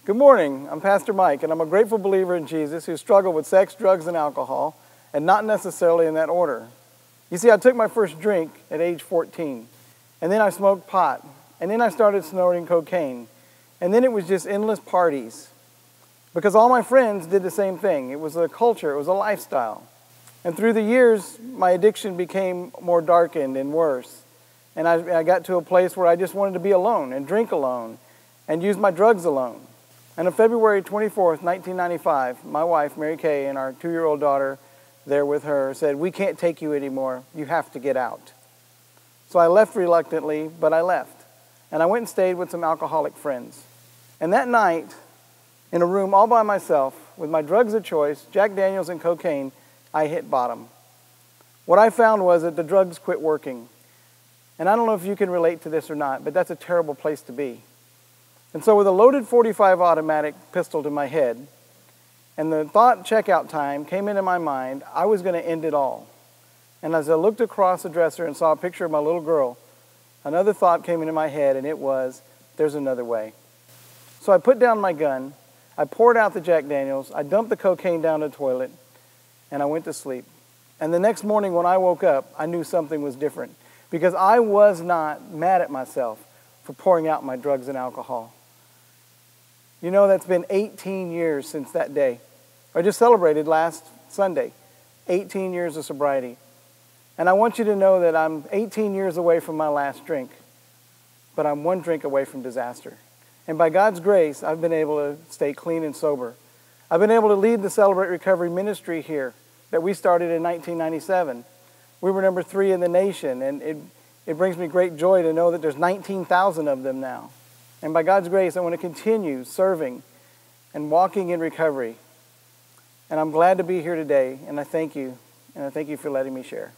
Good morning. I'm Pastor Mike, and I'm a grateful believer in Jesus who struggled with sex, drugs, and alcohol, and not necessarily in that order. You see, I took my first drink at age 14, and then I smoked pot, and then I started snorting cocaine, and then it was just endless parties, because all my friends did the same thing. It was a culture, it was a lifestyle. And through the years, my addiction became more darkened and worse, and I got to a place where I just wanted to be alone and drink alone and use my drugs alone. And on February 24th, 1995, my wife, Mary Kay, and our 2-year-old daughter there with her said, "We can't take you anymore. You have to get out." So I left reluctantly, but I left. And I went and stayed with some alcoholic friends. And that night, in a room all by myself, with my drugs of choice, Jack Daniels and cocaine, I hit bottom. What I found was that the drugs quit working. And I don't know if you can relate to this or not, but that's a terrible place to be. And so with a loaded .45 automatic pistol to my head, and the thought checkout time came into my mind, I was going to end it all. And as I looked across the dresser and saw a picture of my little girl, another thought came into my head, and it was, there's another way. So I put down my gun, I poured out the Jack Daniels, I dumped the cocaine down the toilet, and I went to sleep. And the next morning when I woke up, I knew something was different, because I was not mad at myself for pouring out my drugs and alcohol. You know, that's been 18 years since that day. I just celebrated last Sunday, 18 years of sobriety. And I want you to know that I'm 18 years away from my last drink, but I'm one drink away from disaster. And by God's grace, I've been able to stay clean and sober. I've been able to lead the Celebrate Recovery ministry here that we started in 1997. We were number 3 in the nation, and it brings me great joy to know that there's 19,000 of them now. And by God's grace, I want to continue serving and walking in recovery. And I'm glad to be here today, and I thank you. And I thank you for letting me share.